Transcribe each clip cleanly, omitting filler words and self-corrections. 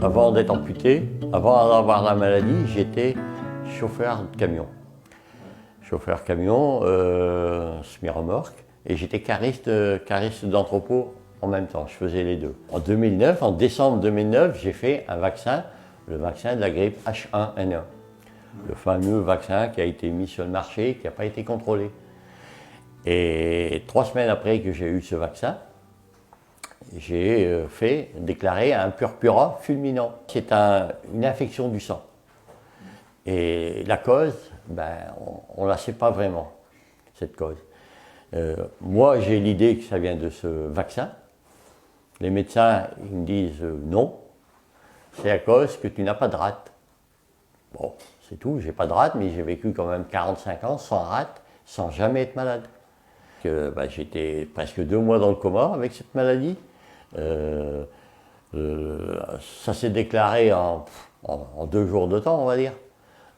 Avant d'être amputé, avant d'avoir la maladie, j'étais chauffeur de camion. Chauffeur camion, semi-remorque, et j'étais cariste d'entrepôt en même temps, je faisais les deux. En 2009, en décembre 2009, j'ai fait un vaccin, le vaccin de la grippe H1N1. Le fameux vaccin qui a été mis sur le marché, qui n'a pas été contrôlé. Et 3 semaines après que j'ai eu ce vaccin, j'ai fait déclarer un purpura fulminant. C'est une infection du sang. Et la cause, on ne la sait pas vraiment, cette cause. Moi, j'ai l'idée que ça vient de ce vaccin. Les médecins, ils me disent non, c'est à cause que tu n'as pas de rate. Bon, c'est tout, j'ai pas de rate, mais j'ai vécu quand même 45 ans sans rate, sans jamais être malade. J'étais presque 2 mois dans le coma avec cette maladie. Ça s'est déclaré en 2 jours de temps, on va dire.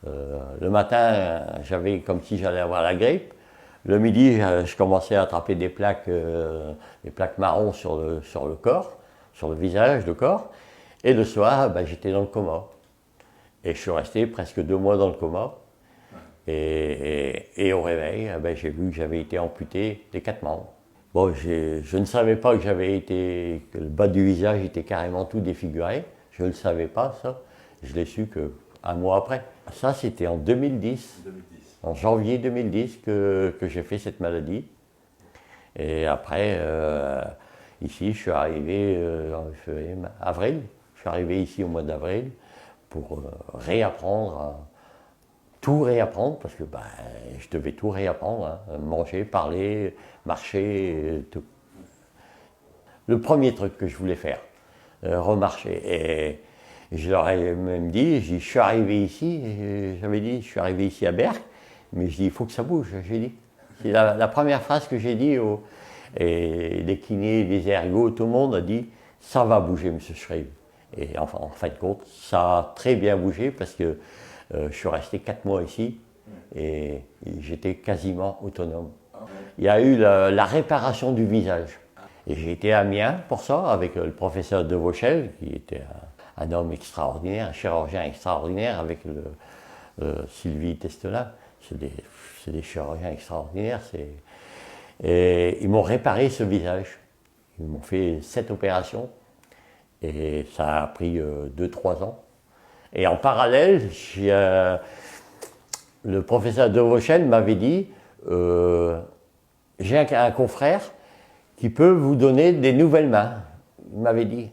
Le matin, j'avais comme si j'allais avoir la grippe. Le midi, je commençais à attraper des plaques marron sur le corps, sur le visage, le corps. Et le soir, j'étais dans le coma. Et je suis resté presque 2 mois dans le coma. Et au réveil, j'ai vu que j'avais été amputé des 4 membres. Bon, je ne savais pas que que le bas du visage était carrément tout défiguré. Je ne le savais pas, ça. Je l'ai su qu'un mois après. Ça, c'était en 2010. En janvier 2010 que j'ai fait cette maladie. Et après, ici, je suis arrivé en avril. Je suis arrivé ici au mois d'avril pour tout réapprendre, parce que je devais tout réapprendre, hein, manger, parler, marcher, tout. Le premier truc que je voulais faire, remarcher. Et je leur ai même dit, je suis arrivé ici, j'avais dit, je suis arrivé ici à Berck, mais je dis, il faut que ça bouge, j'ai dit. C'est la première phrase que j'ai dit, et les kinés, les ergots, tout le monde a dit, ça va bouger, monsieur Schreib. Et enfin, en fin de compte, ça a très bien bougé, parce que je suis resté 4 mois ici et j'étais quasiment autonome. Il y a eu la réparation du visage. Et j'ai été à Amiens pour ça, avec le professeur De Vauchel, qui était un homme extraordinaire, un chirurgien extraordinaire, avec Sylvie Testelin. C'est des chirurgiens extraordinaires. Et ils m'ont réparé ce visage. Ils m'ont fait 7 opérations. Et ça a pris 2-3 ans. Et en parallèle, le professeur De Vauchel m'avait dit j'ai un confrère qui peut vous donner des nouvelles mains. Il m'avait dit.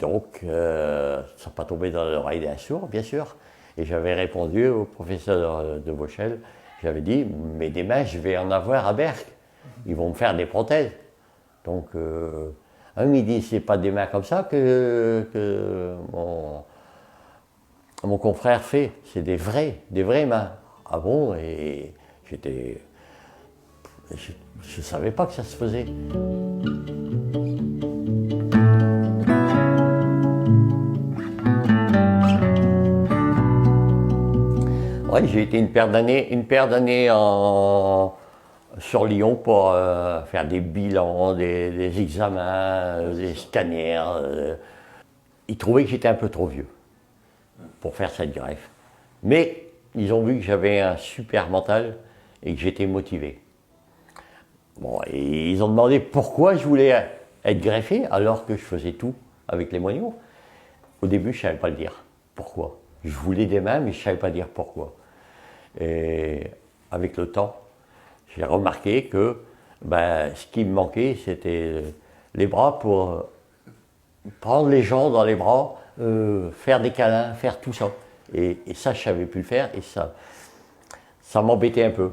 Donc, ça n'a pas tombé dans l'oreille d'un sourd, bien sûr. Et j'avais répondu au professeur De Vauchel, j'avais dit, mais des mains, je vais en avoir à Berck. Ils vont me faire des prothèses. Donc, il me dit, c'est pas des mains comme ça que mon confrère fait, c'est des vraies mains. Ah bon? Et je ne savais pas que ça se faisait. Oui, j'ai été une paire d'années sur Lyon pour faire des bilans, des examens, des scanners. Ils trouvaient que j'étais un peu trop vieux pour faire cette greffe. Mais ils ont vu que j'avais un super mental et que j'étais motivé. Bon, et ils ont demandé pourquoi je voulais être greffé alors que je faisais tout avec les moignons. Au début, je ne savais pas le dire. Pourquoi? Je voulais des mains, mais je ne savais pas dire pourquoi. Et avec le temps, j'ai remarqué que ce qui me manquait, c'était les bras pour prendre les gens dans les bras, faire des câlins, faire tout ça. Et ça, je ne savais plus le faire et ça m'embêtait un peu.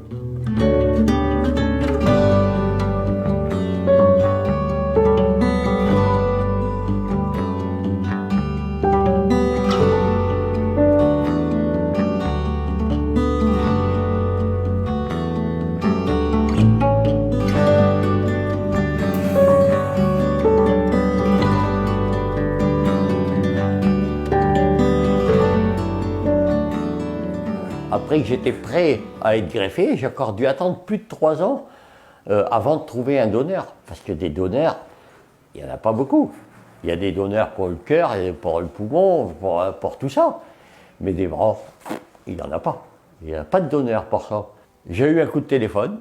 Après que j'étais prêt à être greffé, j'ai encore dû attendre plus de 3 ans avant de trouver un donneur. Parce que des donneurs, il n'y en a pas beaucoup. Il y a des donneurs pour le cœur, et pour le poumon, pour tout ça. Mais des bras, il n'y en a pas. Il n'y a pas de donneur pour ça. J'ai eu un coup de téléphone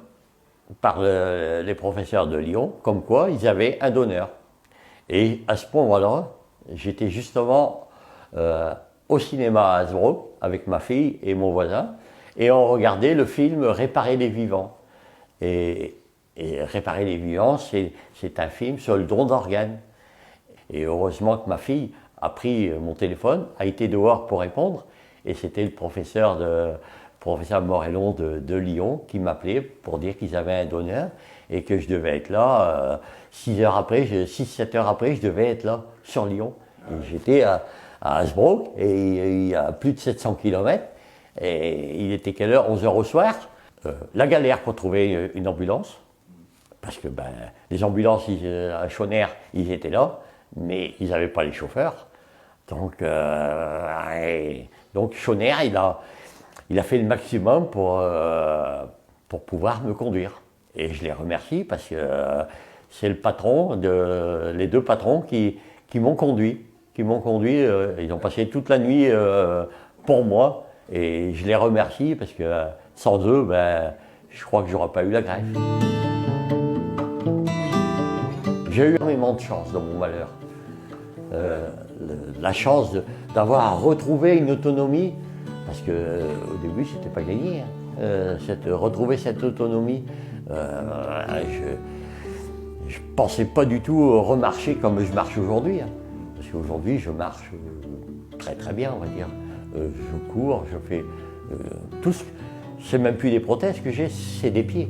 par les professeurs de Lyon, comme quoi ils avaient un donneur. Et à ce moment-là, j'étais justement au cinéma à Hasbro avec ma fille et mon voisin, et on regardait le film Réparer les vivants. Et Réparer les vivants, c'est un film sur le don d'organes. Et heureusement que ma fille a pris mon téléphone, a été dehors pour répondre, et c'était le professeur Morellon de Lyon qui m'appelait pour dire qu'ils avaient un donneur et que je devais être là 6-7 heures après, je devais être là sur Lyon. Et j'étais à Hasbrook, et il y a plus de 700 km, et il était quelle heure? 11 heures au soir. La galère pour trouver une ambulance, parce que les ambulances à Chauner, ils étaient là, mais ils n'avaient pas les chauffeurs. Donc Chauner, il a fait le maximum pour pouvoir me conduire. Et je les remercie parce que c'est les deux patrons qui m'ont conduit. Ils ont passé toute la nuit pour moi, et je les remercie parce que sans eux, je crois que j'aurais pas eu la greffe. J'ai eu énormément de chance dans mon malheur. La chance d'avoir retrouvé une autonomie, parce que au début c'était pas gagné. Retrouver cette autonomie, je pensais pas du tout remarcher comme je marche aujourd'hui. Parce qu'aujourd'hui, je marche très très bien, on va dire. Je cours, je fais tout ce... C'est même plus des prothèses que j'ai, c'est des pieds.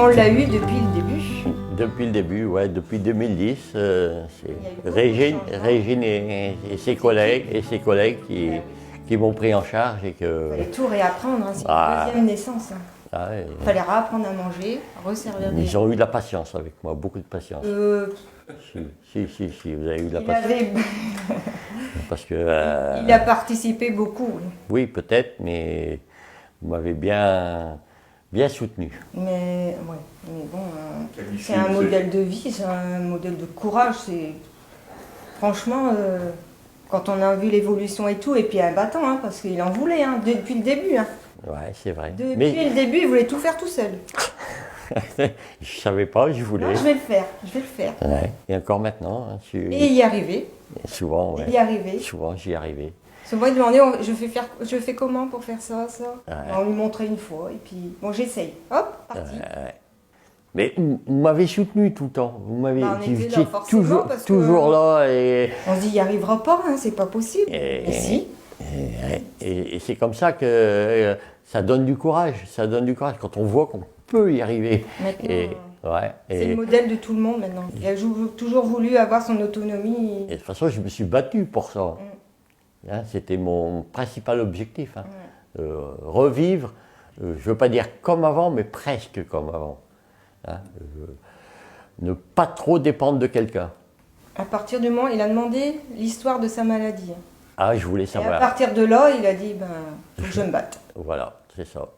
On l'a eu depuis le début. Depuis le début, ouais, depuis 2010, c'est Régine et ses collègues qui m'ont pris en charge et que. Il fallait tout réapprendre, hein, c'est une deuxième naissance. Il fallait réapprendre à manger, resservir des... Ils ont eu de la patience avec moi, beaucoup de patience. Si, vous avez eu de la patience. Parce que. Il a participé beaucoup. Oui, peut-être, mais vous m'avez bien soutenu. Mais bon, c'est un modèle de vie, c'est un modèle de courage. Franchement, quand on a vu l'évolution et tout, et puis un battant, hein, parce qu'il en voulait, hein, depuis le début. Hein. Ouais, c'est vrai. Depuis le début, il voulait tout faire tout seul. Je savais pas, je voulais. Non, je vais le faire. Ouais. Et encore maintenant. Hein, Et y arriver. Souvent, ouais. Y arriver. Souvent, j'y arrivais. Souvent, il demandait, je fais comment pour faire ça? Ouais. On lui montrait une fois, et puis, bon, j'essaye. Hop, parti. Ouais. Mais vous m'avez soutenu tout le temps. Vous m'avez toujours là. Et... On se dit, il n'y arrivera pas, hein, c'est pas possible. Et si. Et c'est comme ça que ça donne du courage. Ça donne du courage quand on voit qu'on peut y arriver. Maintenant, c'est le modèle de tout le monde maintenant. Il a toujours voulu avoir son autonomie. Et de toute façon, je me suis battu pour ça. Hein, c'était mon principal objectif. Hein. Revivre, je ne veux pas dire comme avant, mais presque comme avant. Hein, ne pas trop dépendre de quelqu'un. À partir du moment où il a demandé l'histoire de sa maladie. Ah, je voulais savoir. Et à partir de là, il a dit, faut que je me batte. Voilà, c'est ça.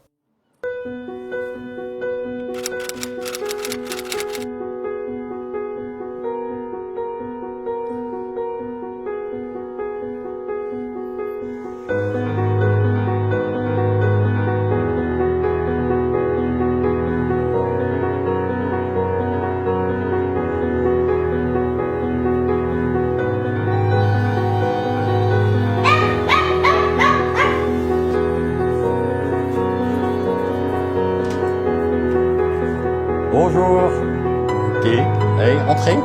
Bonjour. Ok, allez, rentrez.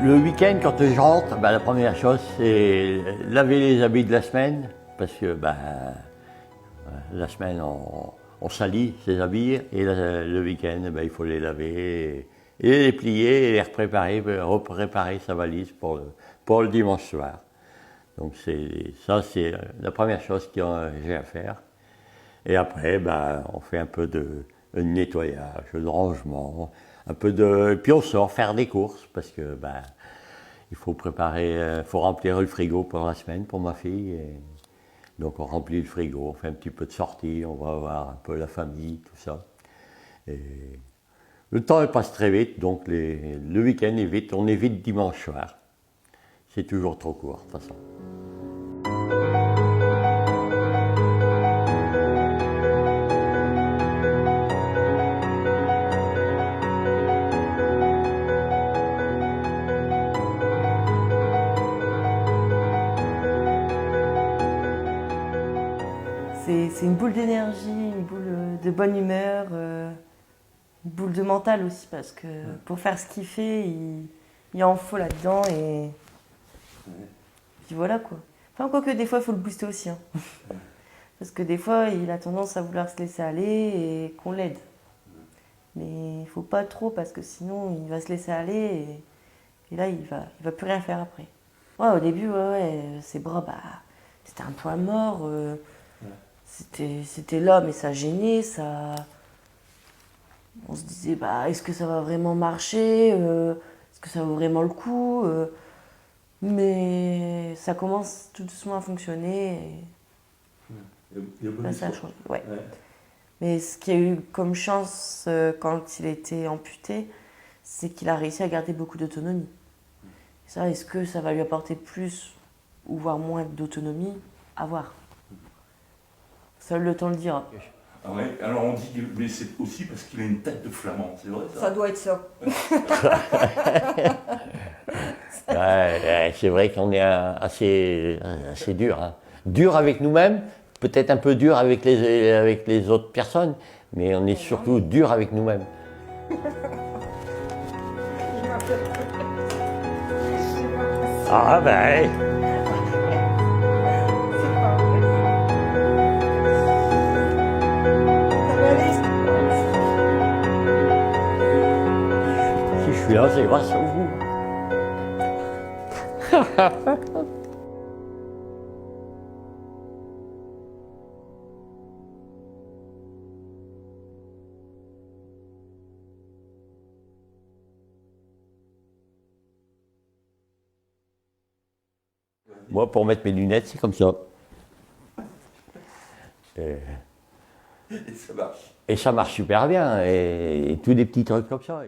Le week-end, quand je rentre, la première chose, c'est laver les habits de la semaine, parce que la semaine, on salit ses habits, et le week-end, il faut les laver, et les plier, et les repréparer sa valise pour le dimanche soir. Donc ça, c'est la première chose que j'ai à faire. Et après, on fait un peu de nettoyage, de rangement, puis on sort faire des courses parce que il faut faut remplir le frigo pour la semaine pour ma fille. Et donc on remplit le frigo, on fait un petit peu de sortie, on va voir un peu la famille, tout ça. Et le temps il passe très vite, donc le week-end est vite, on est vite dimanche soir. C'est toujours trop court de toute façon. C'est une boule d'énergie, une boule de bonne humeur, une boule de mental aussi, parce que pour faire ce qu'il fait, il en faut là-dedans et puis voilà quoi. Enfin, quoique des fois, il faut le booster aussi. Hein. Parce que des fois, il a tendance à vouloir se laisser aller et qu'on l'aide. Mais il ne faut pas trop, parce que sinon, il va se laisser aller et là, il va plus rien faire après. Ouais, au début, ses bras, c'était un poids mort. C'était là, mais ça gênait, on se disait, est-ce que ça va vraiment marcher, est-ce que ça vaut vraiment le coup, mais ça commence tout doucement à fonctionner, et là, ça a changé. Ouais. Mais ce qu'il y a eu comme chance quand il a été amputé, c'est qu'il a réussi à garder beaucoup d'autonomie. Ça, est-ce que ça va lui apporter plus ou voire moins d'autonomie? À voir. Seul le temps le dira. Ah ouais, alors on dit mais c'est aussi parce qu'il a une tête de flamand, c'est vrai ça? Ça doit être ça. C'est vrai qu'on est assez dur. Hein. Dur avec nous-mêmes, peut-être un peu dur avec les autres personnes, mais on est surtout dur avec nous-mêmes. Ah ben. Si je suis là, c'est grâce à vous. Moi, pour mettre mes lunettes, c'est comme ça. Et ça marche. Et ça marche super bien. Et tous des petits trucs comme ça.